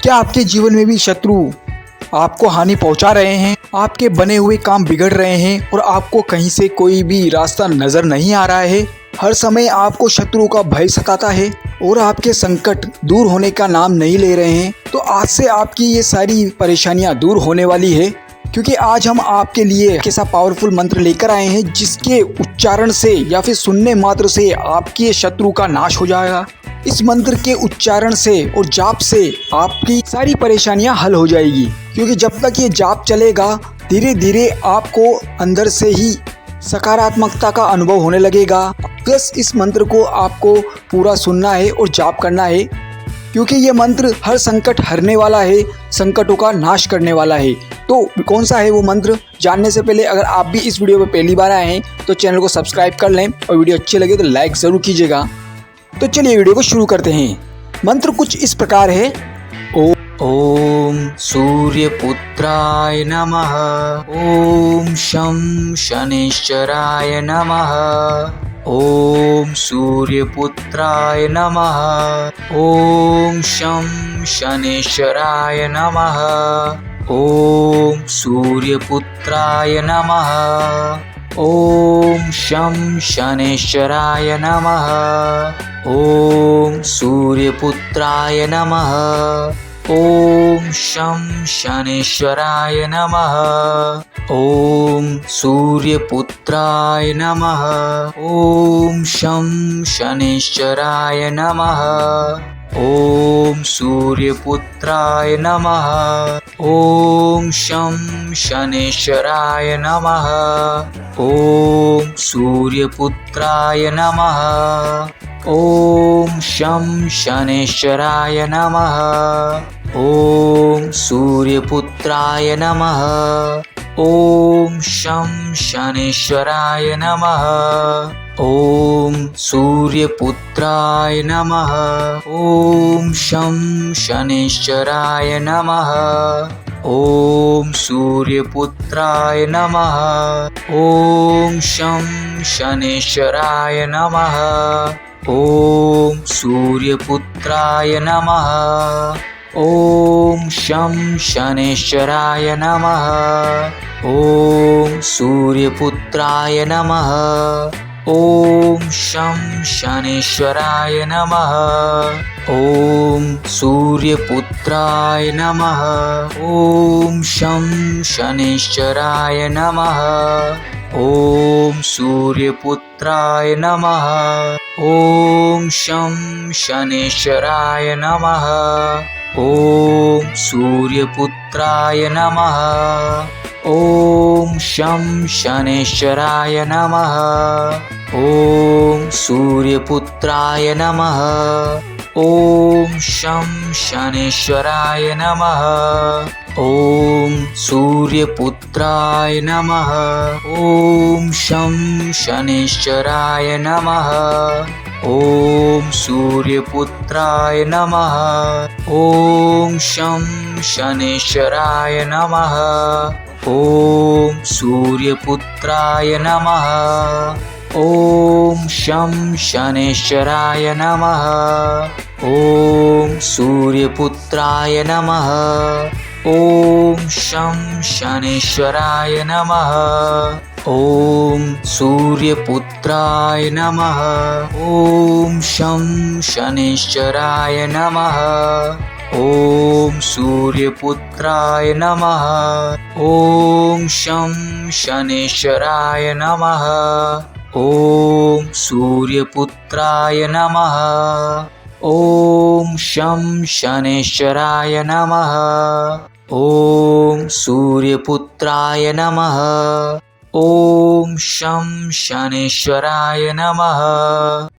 क्या आपके जीवन में भी शत्रु आपको हानि पहुंचा रहे हैं? आपके बने हुए काम बिगड़ रहे हैं और आपको कहीं से कोई भी रास्ता नजर नहीं आ रहा है? हर समय आपको शत्रु का भय सताता है और आपके संकट दूर होने का नाम नहीं ले रहे हैं? तो आज से आपकी ये सारी परेशानियां दूर होने वाली है, क्योंकि आज हम आपके लिए कैसा पावरफुल मंत्र लेकर आए हैं जिसके उच्चारण से या फिर सुनने मात्र से आपके शत्रु का नाश हो जाएगा। इस मंत्र के उच्चारण से और जाप से आपकी सारी परेशानियां हल हो जाएगी, क्योंकि जब तक ये जाप चलेगा धीरे धीरे आपको अंदर से ही सकारात्मकता का अनुभव होने लगेगा। बस इस मंत्र को आपको पूरा सुनना है और जाप करना है, क्योंकि ये मंत्र हर संकट हरने वाला है, संकटों का नाश करने वाला है। तो कौन सा है वो मंत्र, जानने से पहले अगर आप भी इस वीडियो पर पहली बार आए हैं तो चैनल को सब्सक्राइब कर लें और वीडियो अच्छी लगे तो लाइक ज़रूर कीजिएगा। तो चलिए वीडियो को शुरू करते हैं। मंत्र कुछ इस प्रकार है। ओम सूर्यपुत्राय नमः। ओम शं शनिश्चराय नमः। ओम सूर्यपुत्राय नमः। ओम शं शनिश्चराय नमः। ओम सूर्यपुत्राय नमः। ओम शं शनिश्चराय नमः। ओम सूर्यपुत्राय नमः। ओम शं शनिश्चराय नमः। ओम सूर्यपुत्राय नमः। ओम शं शनिश्चराय नमः। ओम सूर्यपुत्राय नमः। ओम शं शनिश्चराय नमः। ओम सूर्यपुत्राय नमः। ओम शं शनिश्चराय नमः। ओम सूर्यपुत्राय नमः। ओम शं शनिश्चराय नमः। ओम सूर्यपुत्राय नमः। ओम शं शनिश्चराय नमः। ओम सूर्यपुत्राय नमः। ओम शं शनिश्चराय नमः। ओम सूर्यपुत्राय नमः। ओम शं शनिश्चराय नमः। ओम सूर्यपुत्राय नमः। ओम शं शनिश्चराय नमः। ओम सूर्यपुत्राय नमः। ओम शं शनिश्चराय नमः। ओम सूर्यपुत्राय नमः। ओम शं शनिश्चराय नमः। ओम सूर्यपुत्राय नमः। ओम शं शनिश्चराय नमः। ओम सूर्यपुत्राय नमः। ओम शं शनिश्चराय नमः। ओम सूर्यपुत्राय नमः। ओम शं शनिश्चराय नमः। ओम सूर्यपुत्राय नमः। ओम शं शनिश्चराय नमः। ओम सूर्यपुत्राय नमः। ओम शं शनिश्चराय नमः। ओम सूर्यपुत्राय नमः। ओम शं शनिश्चराय नमः। ओम सूर्यपुत्राय नमः। ओम शं शनिश्चराय नमः। ओम सूर्यपुत्राय नमः। ओम शं शनिश्चराय नमः। ओम सूर्यपुत्राय नमः। ओम शं शनिश्चराय नमः। ओम सूर्यपुत्राय नमः। ओम शं शनिश्चराय नमः।